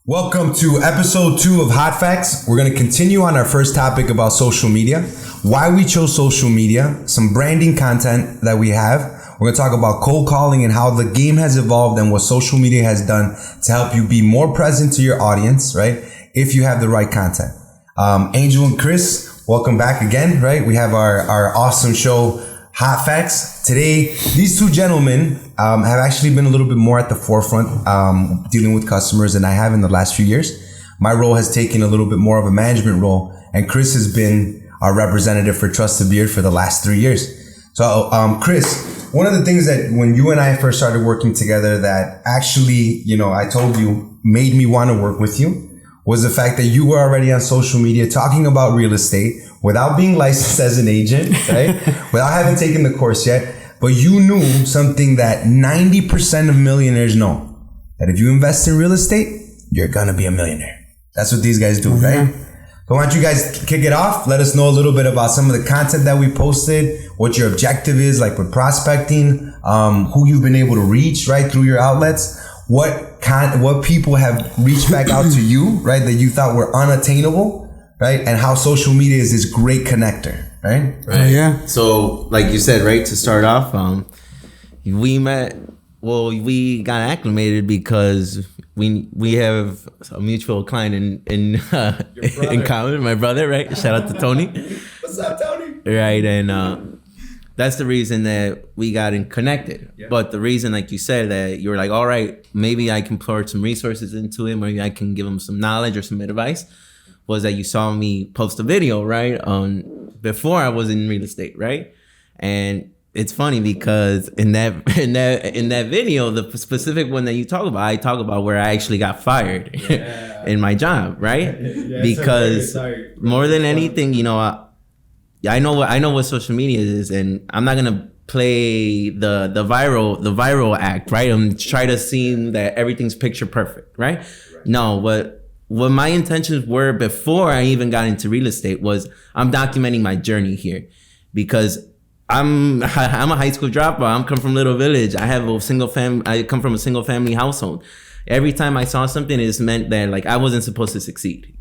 Welcome to episode 2 of Hot Facts. We're going to continue on our first topic about social media, why we chose social media, some branding content that we have. We're going to talk about cold calling and how the game has evolved and what social media has done to help you be more present to your audience, right? If you have the right content. Angel and Chris, welcome back again, right? We have our awesome show, Hot Facts. Today, these two gentlemen have actually been a little bit more at the forefront dealing with customers than I have in the last few years. My role has taken a little bit more of a management role, and Chris has been our representative for Trusted Beard for the last 3 years. So, Chris, one of the things that when you and I first started working together that actually, I told you made me want to work with you was the fact that you were already on social media talking about real estate without being licensed as an agent, right? Without having taken the course yet. But you knew something that 90% of millionaires know, that if you invest in real estate, you're going to be a millionaire. That's what these guys do, right? So why don't you guys kick it off? Let us know a little bit about some of the content that we posted, what your objective is, like with prospecting, who you've been able to reach, right, through your outlets. What people have reached back out to you, right, that you thought were unattainable, right, and how social media is this great connector, right? Right. Yeah. So, like you said, right, to start off, we met. Well, we got acclimated because we have a mutual client in common. My brother, right? Shout out to Tony. What's up, Tony? Right, and that's the reason that we got connected. Yeah. But the reason, like you said, that you were like, all right, maybe I can pour some resources into him, maybe I can give him some knowledge or some advice, was that you saw me post a video, right, before I was in real estate, right? And it's funny because in that video, the specific one that you talk about, I talk about where I actually got fired in my job, right? Because more than anything, I know what social media is, and I'm not gonna play the viral act, right? I'm try to seem that everything's picture perfect, right? No, what my intentions were before I even got into real estate was I'm documenting my journey here, because I'm a high school dropout. I'm come from Little Village. I come from a single family household. Every time I saw something, it just meant that like I wasn't supposed to succeed,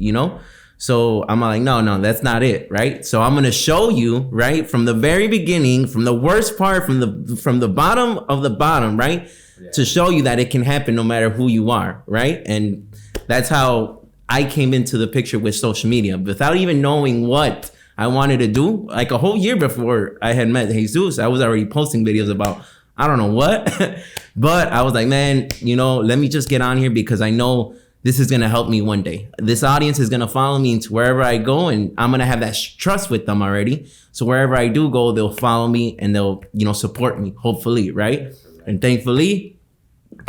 So I'm like, no, that's not it, right? So I'm gonna show you, right, from the very beginning, from the worst part, from the bottom of the bottom, right, to show you that it can happen no matter who you are, right? And that's how I came into the picture with social media without even knowing what I wanted to do. Like a whole year before I had met Jesus, I was already posting videos about I don't know what, but I was like, man, let me just get on here because I know this is going to help me one day. This audience is going to follow me into wherever I go, and I'm going to have that trust with them already. So wherever I do go, they'll follow me and they'll, support me, hopefully, right? And thankfully,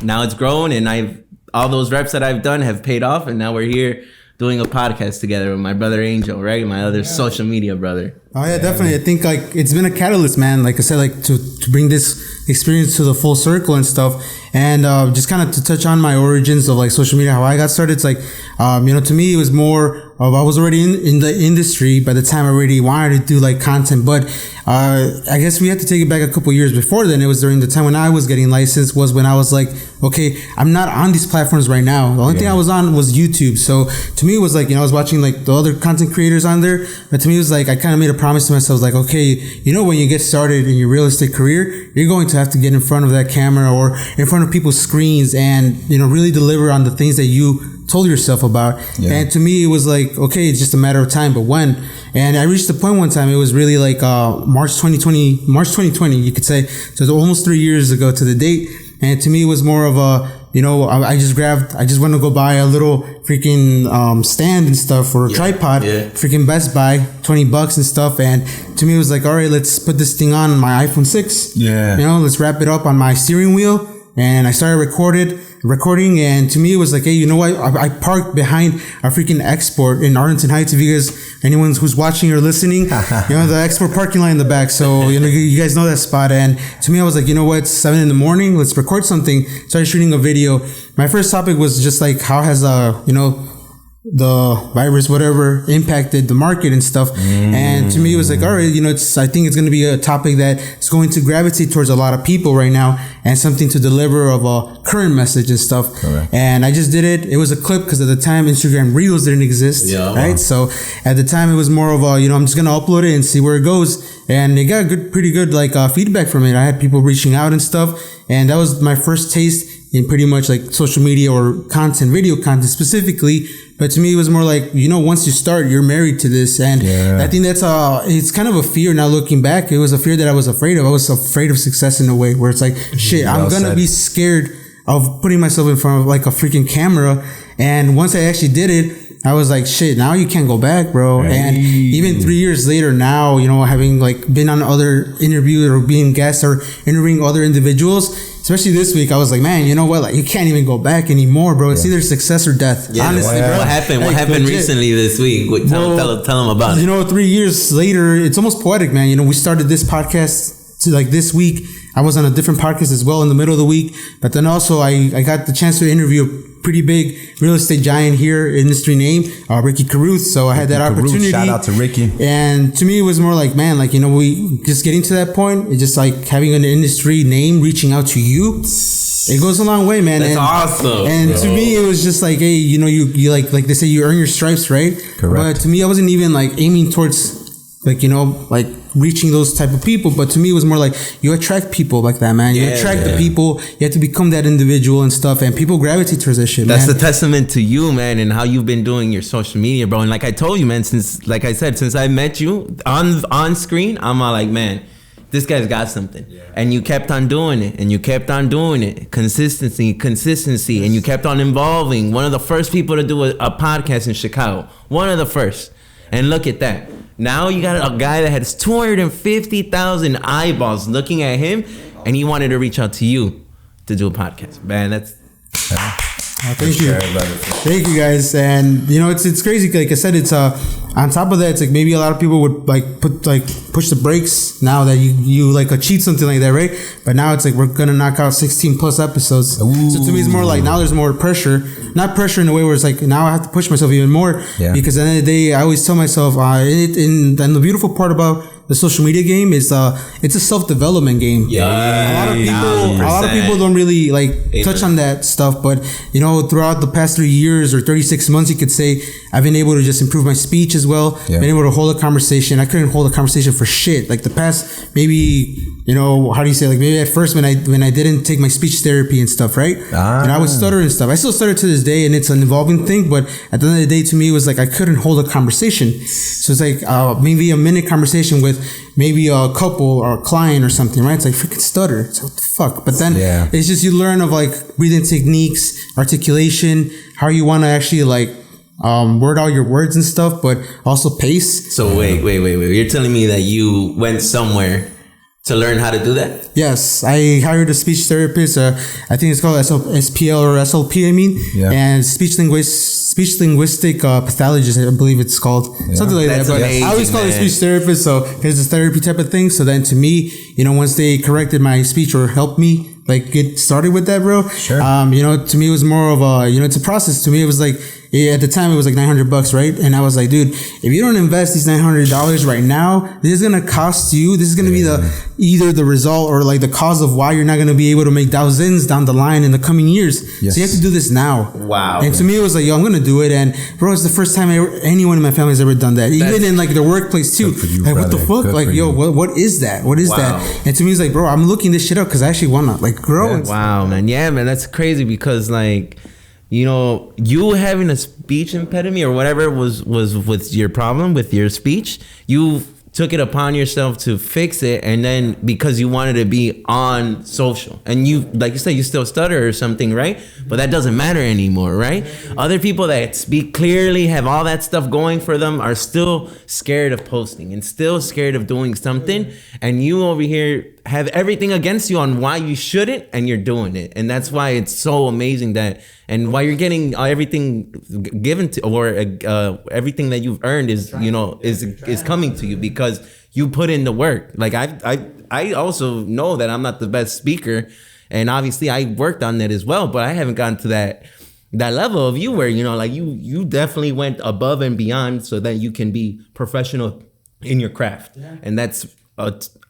now it's grown, and all those reps that I've done have paid off, and now we're here doing a podcast together with my brother Angel, right? My other social media brother. Oh yeah, definitely. I think like it's been a catalyst, man. Like I said, like to bring this experience to the full circle and stuff. And just kind of to touch on my origins of like social media, how I got started. It's like, to me, it was more of I was already in the industry by the time I already wanted to do like content. But I guess we had to take it back a couple years before then. It was during the time when I was getting licensed, was when I was like, okay, I'm not on these platforms right now. The only thing I was on was YouTube. So to me, it was like, I was watching like the other content creators on there. But to me, it was like, I kind of made a promise to myself, like, okay, when you get started in your real estate career, you're going to have to get in front of that camera or in front of people's screens and, really deliver on the things that you told yourself about. Yeah. And to me, it was like, okay, it's just a matter of time, but when? And I reached the point one time, it was really like March 2020, you could say. So it's almost 3 years ago to the date. And to me, it was more of a, I just want to go buy a little freaking stand and stuff or a tripod, freaking Best Buy, $20 and stuff. And to me, it was like, all right, let's put this thing on my iPhone 6. Yeah. Let's wrap it up on my steering wheel. And I started recording, and to me it was like, hey, you know what? I parked behind a freaking Export in Arlington Heights. If you guys, anyone who's watching or listening, the Export parking lot in the back. So you guys know that spot. And to me, I was like, you know what? It's 7 a.m. Let's record something. Started shooting a video. My first topic was just like, how has the virus, whatever, impacted the market and stuff. And to me, it was like, all right, you know, I think it's going to be a topic that is going to gravitate towards a lot of people right now, and something to deliver of a current message and stuff. Correct. And I just did it. It was a clip because at the time Instagram Reels didn't exist, right? So at the time it was more of a, you know, I'm just going to upload it and see where it goes. And it got pretty good feedback from it. I had people reaching out and stuff. And that was my first taste in pretty much like social media or content, video content specifically. But to me, it was more like, you know, once you start, you're married to this. And I think that's it's kind of a fear now looking back. It was a fear that I was afraid of. I was afraid of success in a way where it's like, shit, I'm going to be scared of putting myself in front of like a freaking camera. And once I actually did it, I was like, shit, now you can't go back, bro. Hey. And even 3 years later now, you know, having like been on other interviews or being guests or interviewing other individuals, especially this week, I was like, man, you know what? Like, you can't even go back anymore, bro. It's either success or death. Yeah, honestly, bro. What happened? What happened recently this week? Tell them about it. You know, 3 years later, it's almost poetic, man. You know, we started this podcast to like this week. I was on a different podcast as well in the middle of the week. But then also I got the chance to interview a pretty big real estate giant here, industry name, Ricky Caruth. So I had that opportunity. Shout out to Ricky. And to me, it was more like, man, like, you know, we just getting to that point. It's just like having an industry name reaching out to you. It goes a long way, man. That's awesome. And to me, it was just like, hey, you know, you like they say you earn your stripes, right? Correct. But to me, I wasn't even like aiming towards like, you know, like reaching those type of people. But to me, it was more like you attract people like that, man. You attract the people. You have to become that individual and stuff. And people gravitate towards that shit, That's man. a testament to you, man, and how you've been doing your social media, bro. And like I told you, man, since I met you on screen, I'm all like, man, this guy's got something. And you kept on doing it, and you kept on doing it. Consistency, and you kept on involving. One of the first people to do a podcast in Chicago. One of the first. And look at that. Now you got a guy that has 250,000 eyeballs looking at him, and he wanted to reach out to you to do a podcast. Man, that's... Thank you. Thank you, guys. And, you know, it's crazy. Like I said, it's on top of that, it's like maybe a lot of people would like push the brakes now that you like achieve something like that, right? But now it's like we're gonna knock out 16 plus episodes. Ooh. So to me, it's more like now there's more pressure. Not pressure in a way where it's like now I have to push myself even more. Yeah. Because at the end of the day, I always tell myself, and the beautiful part about the social media game is it's a self-development game. Yeah. A lot of people don't really like touch on that stuff, but you know, throughout the past 3 years or 36 months, you could say I've been able to just improve my speech as well. Been able to hold a conversation. I couldn't hold a conversation for shit. Like the past, maybe, you know, how do you say, like maybe at first when I didn't take my speech therapy and stuff, right? And I would stutter and stuff. I still stutter to this day, and it's an evolving thing. But at the end of the day, to me, it was like I couldn't hold a conversation. So it's like maybe a minute conversation with maybe a couple or a client or something, right? It's like freaking stutter. So what the fuck? But then it's just you learn of like breathing techniques, articulation, how you want to actually like word out your words and stuff, but also pace. So wait. You're telling me that you went somewhere to learn how to do that? Yes, I hired a speech therapist. I think it's called SPL or SLP. I mean, and speech linguistic pathologist. I believe it's called something like that. But amazing, I always call it speech therapist. So it's a therapy type of thing. So then to me, you know, once they corrected my speech or helped me like get started with that, bro. Sure. You know, to me it was more of a, you know, it's a process. To me it was like, at the time it was like $900, right? And I was like, dude, if you don't invest these $900 right now, this is gonna cost you. This is gonna be either the result or like the cause of why you're not gonna be able to make thousands down the line in the coming years. So you have to do this now. Wow. And to me it was like, yo, I'm gonna do it. And bro, it's the first time anyone in my family has ever done that. Even in like the workplace too. You, like, brother. what the fuck? Good like, yo, what is that? What is that? And to me it's like, bro, I'm looking this shit up because I actually wanna like grow. Wow, man. Yeah, man, that's crazy because like, you know, you having a speech impediment or whatever was with your problem with your speech, you took it upon yourself to fix it, and then because you wanted to be on social, and you, like you said, you still stutter or something, right? But that doesn't matter anymore, right? Other people that speak clearly, have all that stuff going for them, are still scared of posting and still scared of doing something, and you over here have everything against you on why you shouldn't, and you're doing it. And that's why it's so amazing that, and why you're getting everything given to, or everything that you've earned is, you know, is coming to you because you put in the work. Like I also know that I'm not the best speaker, and obviously I worked on that as well, but I haven't gotten to that level of you where, you know, like you definitely went above and beyond so that you can be professional in your craft. And that's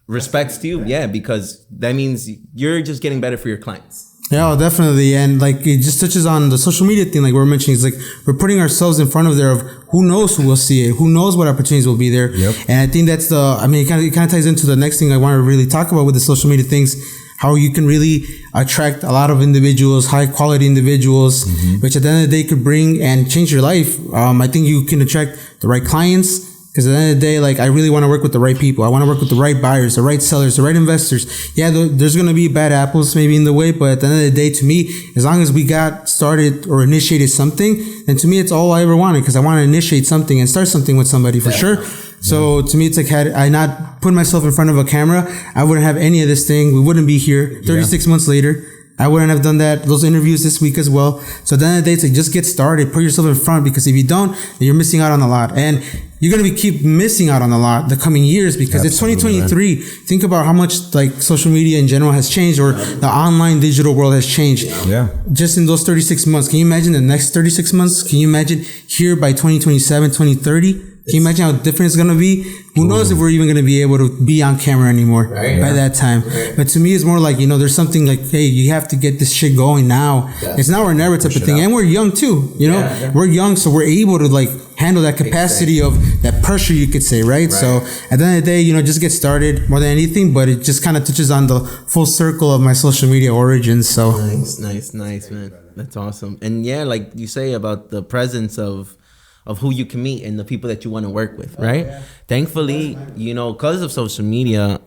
respects to you. Yeah, because that means you're just getting better for your clients. Yeah, definitely. And like, it just touches on the social media thing, like we're mentioning. It's like we're putting ourselves in front of there of who knows who will see it, who knows what opportunities will be there. Yep. And I think that's it kind of ties into the next thing I want to really talk about with the social media things, how you can really attract a lot of individuals, high quality individuals, which at the end of the day could bring and change your life. I think you can attract the right clients. Because at the end of the day, like, I really want to work with the right people. I want to work with the right buyers, the right sellers, the right investors. Yeah, there's going to be bad apples maybe in the way, but at the end of the day, to me, as long as we got started or initiated something, then to me, it's all I ever wanted, because I want to initiate something and start something with somebody for sure. So to me, it's like, had I not put myself in front of a camera, I wouldn't have any of this thing. We wouldn't be here 36 months later. I wouldn't have done those interviews this week as well. So at the end of the day, it's like, just get started, put yourself in front, because if you don't, then you're missing out on a lot. And you're going to keep missing out on a lot the coming years, because it's 2023. Man. Think about how much like social media in general has changed, or the online digital world has changed. Yeah. Just in those 36 months. Can you imagine the next 36 months? Can you imagine here by 2027, 2030? Can you imagine how different it's going to be? Who knows if we're even going to be able to be on camera anymore by that time. But to me, it's more like, you know, there's something like, hey, you have to get this shit going now. It's now or never type of thing. And we're young too, you know, we're young. So we're able to like handle that capacity of that pressure, you could say, right? So at the end of the day, you know, just get started more than anything, but it just kind of touches on the full circle of my social media origins. So nice, man. That's awesome. And yeah, like you say about the presence of who you can meet and the people that you want to work with, right? Thankfully, you know, because of social media,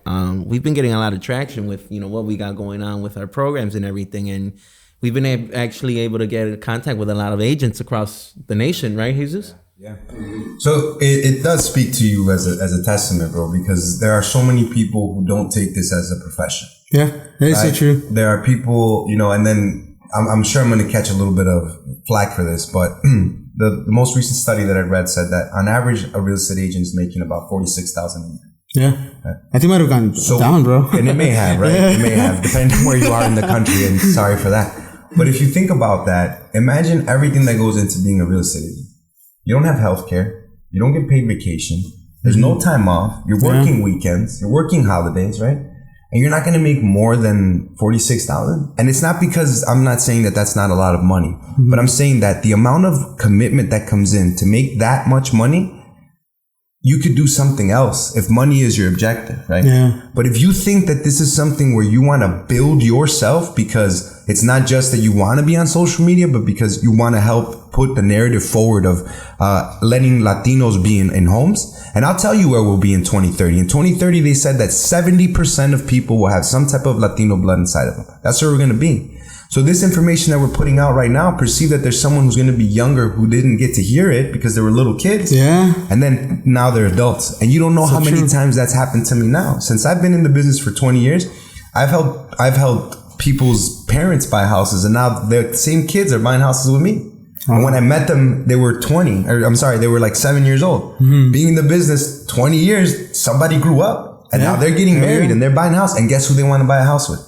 we've been getting a lot of traction with, you know, what we got going on with our programs and everything. And we've been actually able to get in contact with a lot of agents across the nation, right, Jesus? Yeah. So it does speak to you as a testament, bro, because there are so many people who don't take this as a profession. Yeah, that is so true. There are people, you know, and then I'm sure I'm going to catch a little bit of flack for this, but the most recent study that I read said that on average, a real estate agent is making about $46,000 a year. Yeah. I think it might have gone down, bro. And it may have, right? It may have, depending on where you are in the country, and sorry for that. But if you think about that, imagine everything that goes into being a real estate agent. You don't have health care. You don't get paid vacation. There's no time off. You're working weekends. You're working holidays, right? And you're not going to make more than $46,000. And it's not because I'm not saying that that's not a lot of money, but I'm saying that the amount of commitment that comes in to make that much money, you could do something else if money is your objective, right? Yeah. But if you think that this is something where you want to build yourself, because it's not just that you want to be on social media, but because you want to help put the narrative forward of letting Latinos be in homes. And I'll tell you where we'll be in 2030. In 2030, they said that 70% of people will have some type of Latino blood inside of them. That's where we're going to be. So this information that we're putting out right now, perceive that there's someone who's going to be younger who didn't get to hear it because they were little kids. Yeah. And then now they're adults. And you don't know how many times that's happened to me now. Since I've been in the business for 20 years, I've helped people's parents buy houses, and now the same kids are buying houses with me. And when I met them, they were they were like 7 years old. Being in the business 20 years, somebody grew up, and now they're getting married and they're buying a house. And guess who they want to buy a house with?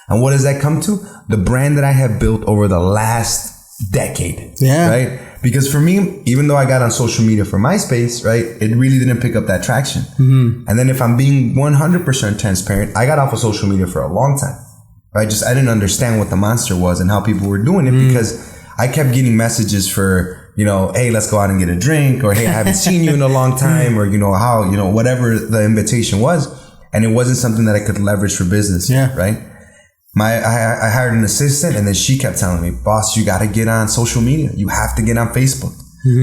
And what does that come to? The brand that I have built over the last decade. Yeah. Right? Because for me, even though I got on social media for MySpace, right, it really didn't pick up that traction. And then if I'm being 100% transparent, I got off of social media for a long time. Right? I didn't understand what the monster was and how people were doing it, because I kept getting messages for, you know, hey, let's go out and get a drink, or hey, I haven't seen you in a long time, or, you know, how, you know, whatever the invitation was. And it wasn't something that I could leverage for business. Yeah. Right? I hired an assistant, and then she kept telling me, boss, you got to get on social media. You have to get on Facebook.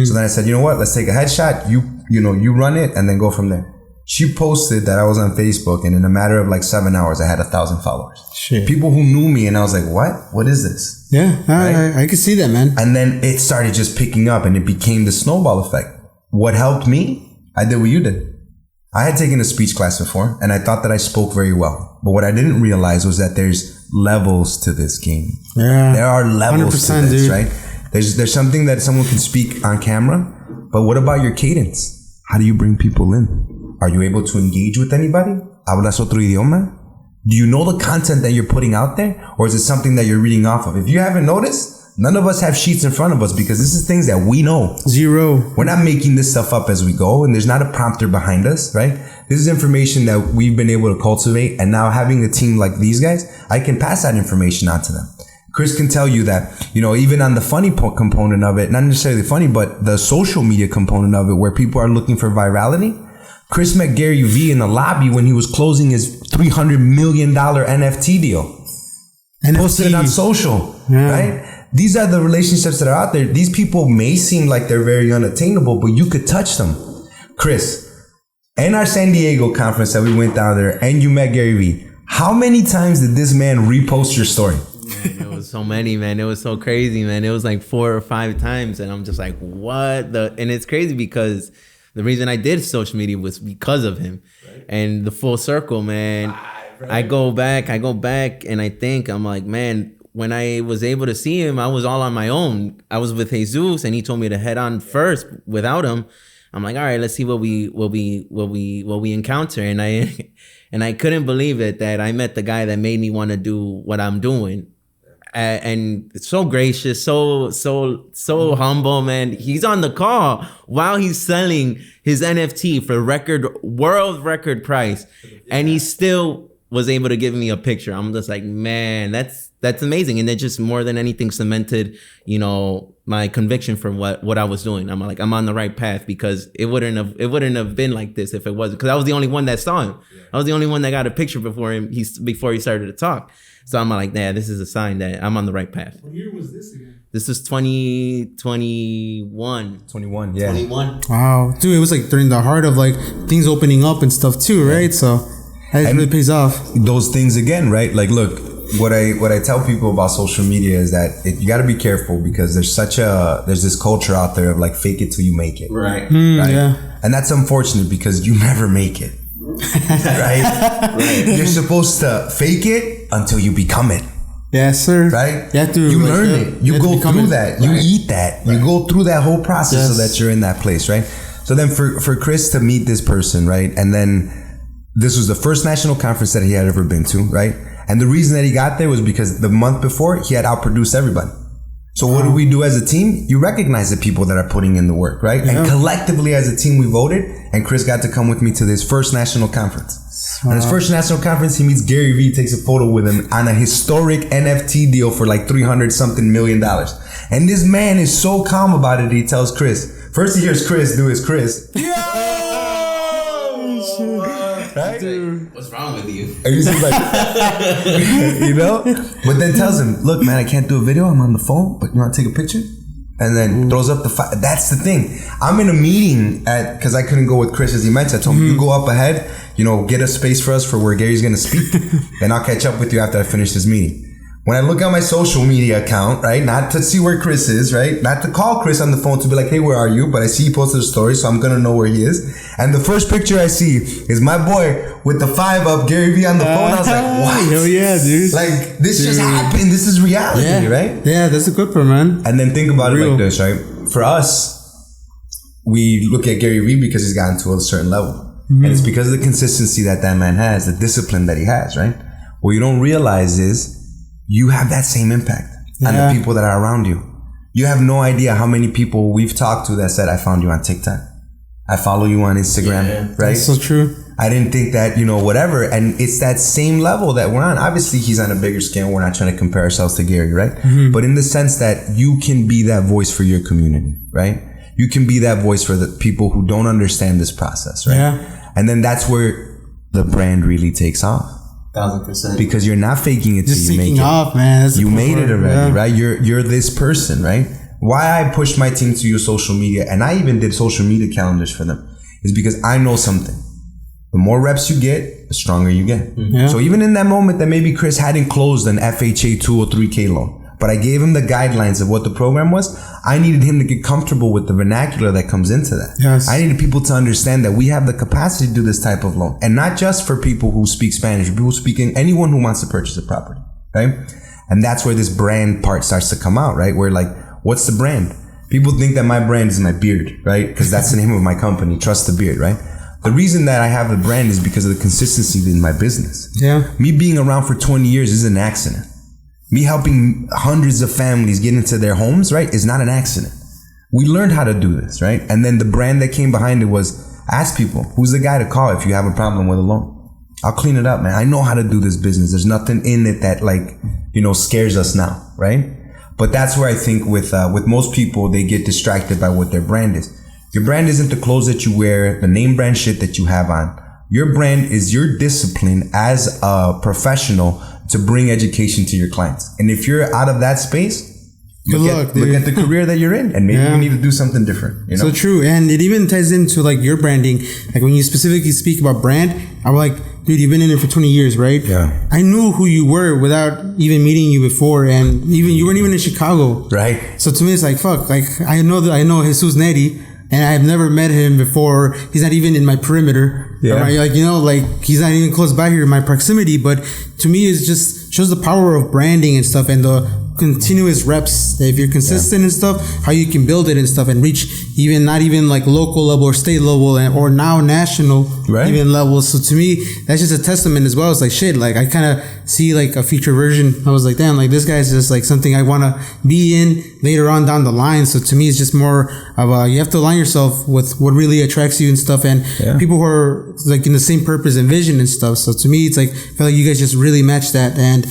So then I said, you know what? Let's take a headshot. You run it, and then go from there. She posted that I was on Facebook, and in a matter of like 7 hours, I had 1,000 followers. Shit. People who knew me, and I was like, what is this? Yeah, right? I could see that, man. And then it started just picking up, and it became the snowball effect. What helped me, I did what you did. I had taken a speech class before, and I thought that I spoke very well. But what I didn't realize was that there's levels to this game. Yeah. There are levels to this, dude. Right? There's something that someone can speak on camera, but what about your cadence? How do you bring people in? Are you able to engage with anybody? ¿Hablas otro idioma? Do you know the content that you're putting out there? Or is it something that you're reading off of? If you haven't noticed, None of us have sheets in front of us because this is things that we know. Zero. We're not making this stuff up as we go, and there's not a prompter behind us, right? This is information that we've been able to cultivate, and now having a team like these guys, I can pass that information on to them. Chris can tell you that, you know, even on the funny component of it, not necessarily funny, but the social media component of it, where people are looking for virality. Chris met Gary Vee in the lobby when he was closing his $300 million NFT deal. NFT. Posted it on social, right? These are the relationships that are out there. These people may seem like they're very unattainable, but you could touch them. Chris, in our San Diego conference that we went down there and you met Gary Vee, how many times did this man repost your story? Man, it was so many, man. It was so crazy, man. It was like 4 or 5 times. And I'm just like, what the? And it's crazy because the reason I did social media was because of him. Right. And the full circle, man. Right. I go back and I think, I'm like, man, when I was able to see him, I was all on my own. I was with Jesus and he told me to head on first without him. I'm like, all right, let's see what we encounter. And I couldn't believe it that I met the guy that made me want to do what I'm doing. And so gracious, so humble, man. He's on the call while he's selling his NFT for world record price. And he still was able to give me a picture. I'm just like, man, that's amazing. And it just more than anything cemented, you know, my conviction for what I was doing. I'm like, I'm on the right path because it wouldn't have been like this if it wasn't, because I was the only one that saw him. I was the only one that got a picture before he started to talk. So I'm like, nah, this is a sign that I'm on the right path. What year was this again? This was 2021. 21, yeah. 21. Wow. Dude, it was like during the heart of like things opening up and stuff too, right? So that really pays off. Those things again, right? Like, look, what I tell people about social media is that you got to be careful because there's this culture out there of like fake it till you make it. Right. Right. Yeah. And that's unfortunate because you never make it. right? You're supposed to fake it until you become it. Yes, sir. Right? You learn it. You go through that. You eat that. You go through that whole process so that you're in that place, right? So then for Chris to meet this person, right? And then this was the first national conference that he had ever been to, right? And the reason that he got there was because the month before he had outproduced everybody. So what do we do as a team? You recognize the people that are putting in the work, right? Yeah. And collectively as a team, we voted, and Chris got to come with me to this first national conference. On his first national conference, he meets Gary Vee, takes a photo with him on a historic NFT deal for like $300-something million. And this man is so calm about it, he tells Chris. First he hears Chris do his Chris. Right? Dude. What's wrong with you? And he's just like, you know? But then tells him, look, man, I can't do a video. I'm on the phone, but you want to take a picture? And then throws up the fire. That's the thing. I'm in a meeting because I couldn't go with Chris as he mentioned. I told him, you go up ahead, you know, get a space for us for where Gary's going to speak. And I'll catch up with you after I finish this meeting. When I look at my social media account, right, not to see where Chris is, right, not to call Chris on the phone to be like, hey, where are you? But I see he posted a story, so I'm going to know where he is. And the first picture I see is my boy with the 5 up, Gary Vee on the phone. I was like, what? Hell yeah, dude. Like, this just happened. This is reality, right? Yeah, that's a good one, man. And then think about it like this, right? For us, we look at Gary Vee because he's gotten to a certain level. And it's because of the consistency that man has, the discipline that he has, right? What you don't realize is you have that same impact on the people that are around you. You have no idea how many people we've talked to that said, I found you on TikTok. I follow you on Instagram, right? That's so true. I didn't think that, you know, whatever. And it's that same level that we're on. Obviously, he's on a bigger scale. We're not trying to compare ourselves to Gary, right? But in the sense that you can be that voice for your community, right? You can be that voice for the people who don't understand this process, right? Yeah. And then that's where the brand really takes off. 1,000%. Because you're not faking it till Just you make seeking it. off, man. That's You made it already, yeah. right? You're this person, right? Why I pushed my team to use social media, and I even did social media calendars for them, is because I know something. The more reps you get, the stronger you get. Yeah. So even in that moment that maybe Chris hadn't closed an FHA 203K loan, but I gave him the guidelines of what the program was, I needed him to get comfortable with the vernacular that comes into that. Yes. I needed people to understand that we have the capacity to do this type of loan. And not just for people who speak Spanish, people speaking, anyone who wants to purchase a property, right? And that's where this brand part starts to come out, right? Where like, what's the brand? People think that my brand is my beard, right? Because that's the name of my company, Trust the Beard, right? The reason that I have the brand is because of the consistency in my business. Yeah. Me being around for 20 years is an accident. me helping hundreds of families get into their homes, right, is not an accident. We learned how to do this, right? And then the brand that came behind it was ask people, who's the guy to call if you have a problem with a loan? I'll clean it up, man. I know how to do this business. There's nothing in it that scares us now, right? But that's where I think with most people, they get distracted by what their brand is. Your brand isn't the clothes that you wear, the name brand shit that you have on. Your brand is your discipline as a professional to bring education to your clients. And if you're out of that space, look at the career that you're in, and maybe you need to do something different. You know? So true. And it even ties into like your branding. Like when you specifically speak about brand, I'm like, dude, you've been in it for 20 years, right? Yeah. I knew who you were without even meeting you before. And even you weren't even in Chicago. Right. So to me, it's like, fuck, like I know Jesus Neri, and I've never met him before. He's not even in my perimeter. Yeah. Right? Like, like he's not even close by here in my proximity. But to me, it just shows the power of branding and stuff, and the continuous reps. If you're consistent and stuff, how you can build it and stuff and reach not even like local level or state level or now national even levels. So to me, that's just a testament as well. It's like shit. Like I kind of see like a future version. I was like, damn, like this guy's just like something I want to be in later on down the line. So to me, it's just more of you have to align yourself with what really attracts you and stuff, and people who are like in the same purpose and vision and stuff. So to me, it's like I feel like you guys just really match that, and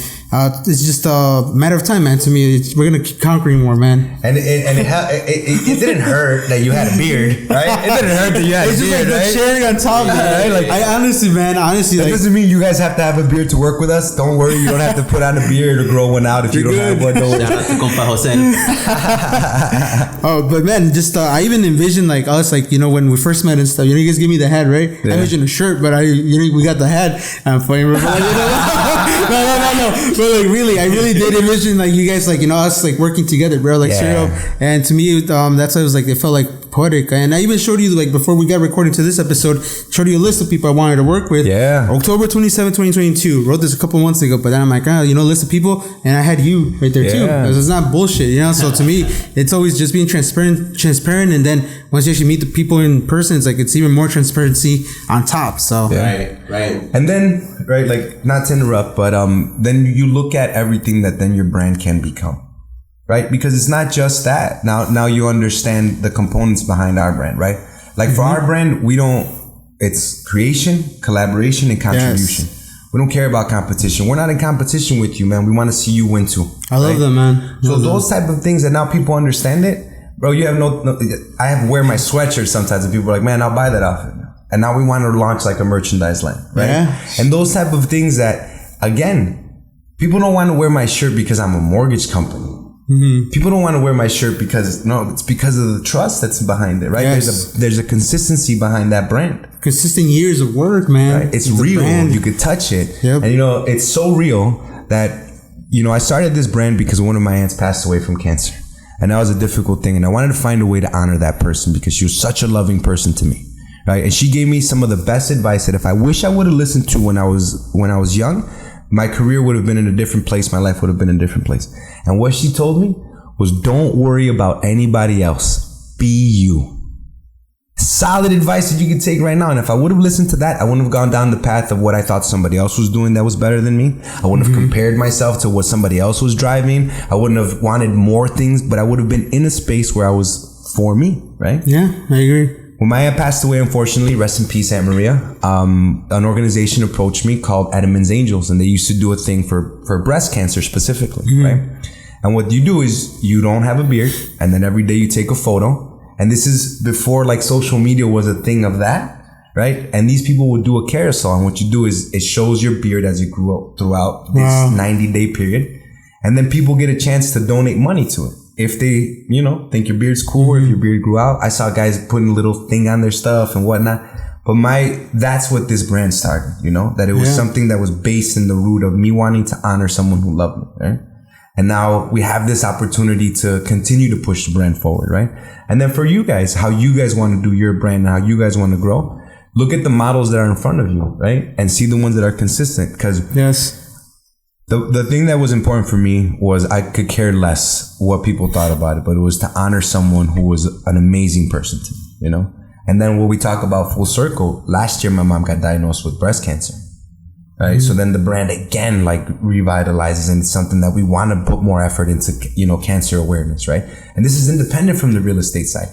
it's just a matter of time, man. To me, we're gonna keep conquering more, man. And it didn't hurt that you had a beard, right? It didn't hurt that you had a beard, just like right? the cherry on top, right? Like I honestly, that like, doesn't mean you guys have to have a beard to work with us. Don't worry, you don't have to put on a beard or grow one out if you don't have one. Don't worry. Shout out to compa Jose. Oh, but man, just I even envisioned like us, like when we first met and stuff. You guys give me the hat, right? Yeah. I envisioned a shirt, but we got the hat. I'm playing. No. But like really, I really did envision like you guys, like us like working together, bro. Like straight up. And to me, that's why it was like it felt like poetic. And I even showed you like before we got recording to this episode, showed you a list of people I wanted to work with. Yeah. October 27, 2022. Wrote this a couple months ago, but then I'm like, list of people, and I had you right there too. It's not bullshit, So to me, it's always just being transparent, and then once you actually meet the people in person, it's like it's even more transparency on top. So right. And then like not to interrupt, but then you look at everything that then your brand can become. Right? Because it's not just that. Now you understand the components behind our brand, right? Like for our brand, it's creation, collaboration, and contribution. Yes. We don't care about competition. We're not in competition with you, man. We want to see you win too. I love that, man. So those type of things that now people understand it, bro, you have I have to wear my sweatshirt sometimes and people are like, man, I'll buy that outfit. And now we want to launch like a merchandise line, right? Yeah. And those type of things that, again, people don't want to wear my shirt because I'm a mortgage company. Mm-hmm. People don't want to wear my shirt because it's because of the trust that's behind it, right? Yes. There's a consistency behind that brand. Consistent years of work, man. Right? It's real. You could touch it. Yep. And it's so real that, I started this brand because one of my aunts passed away from cancer. And that was a difficult thing. And I wanted to find a way to honor that person because she was such a loving person to me. Right? And she gave me some of the best advice that if I wish I would have listened to when I was young, my career would have been in a different place. My life would have been in a different place. And what she told me was, don't worry about anybody else. Be you. Solid advice that you can take right now. And if I would have listened to that, I wouldn't have gone down the path of what I thought somebody else was doing that was better than me. I wouldn't have compared myself to what somebody else was driving. I wouldn't have wanted more things, but I would have been in a space where I was for me, right? Yeah, I agree. When my aunt passed away, unfortunately, rest in peace, Aunt Maria, an organization approached me called Edmund's Angels, and they used to do a thing for breast cancer specifically, right? And what you do is you don't have a beard, and then every day you take a photo. And this is before like social media was a thing of that, right? And these people would do a carousel, and what you do is it shows your beard as you grew up throughout this 90-day period. And then people get a chance to donate money to it. If they, think your beard's cool, or if your beard grew out. I saw guys putting a little thing on their stuff and whatnot. But that's what this brand started, that it was something that was based in the root of me wanting to honor someone who loved me, right? And now we have this opportunity to continue to push the brand forward, right? And then for you guys, how you guys want to do your brand and how you guys want to grow, look at the models that are in front of you, right? And see the ones that are consistent. Because the thing that was important for me was I could care less what people thought about it, but it was to honor someone who was an amazing person to me, And then when we talk about full circle, last year my mom got diagnosed with breast cancer, right? So then the brand again like revitalizes, and it's something that we want to put more effort into, cancer awareness, right? And this is independent from the real estate side.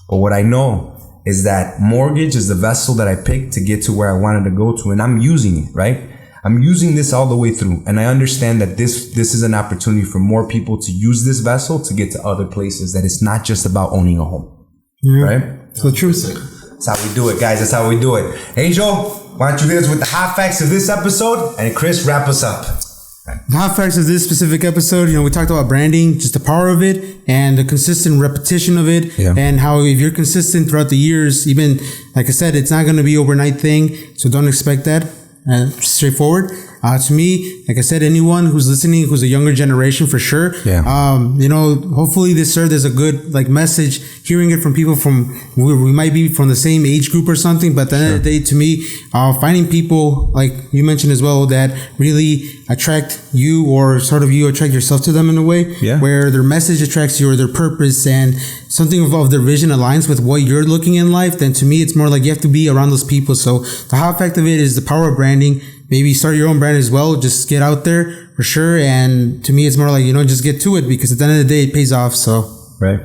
But what I know is that mortgage is the vessel that I picked to get to where I wanted to go to, and I'm using it, right? I'm using this all the way through, and I understand that this is an opportunity for more people to use this vessel to get to other places, that it's not just about owning a home, right? So true. That's how we do it, guys. That's how we do it. Angel, why don't you hit us with the hot facts of this episode, and Chris, wrap us up. The hot facts of this specific episode, we talked about branding, just the power of it and the consistent repetition of it. Yeah. And how if you're consistent throughout the years, even like I said, it's not going to be overnight thing. So don't expect that. Straightforward. To me, like I said, anyone who's listening, who's a younger generation for sure. Yeah. Hopefully this served as a good message, hearing it from people we might be from the same age group or something. But at the end of the day, to me, finding people like you mentioned as well that really attract you, or sort of you attract yourself to them in a way, where their message attracts you, or their purpose and something of their vision aligns with what you're looking in life. Then to me, it's more like you have to be around those people. So the hot fact of it is the power of branding. Maybe start your own brand as well. Just get out there for sure. And to me, it's more like, just get to it, because at the end of the day, it pays off. So. Right.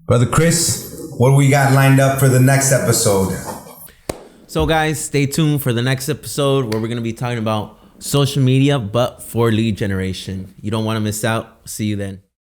Brother Chris, what do we got lined up for the next episode? So guys, stay tuned for the next episode where we're going to be talking about social media, but for lead generation. You don't want to miss out. See you then.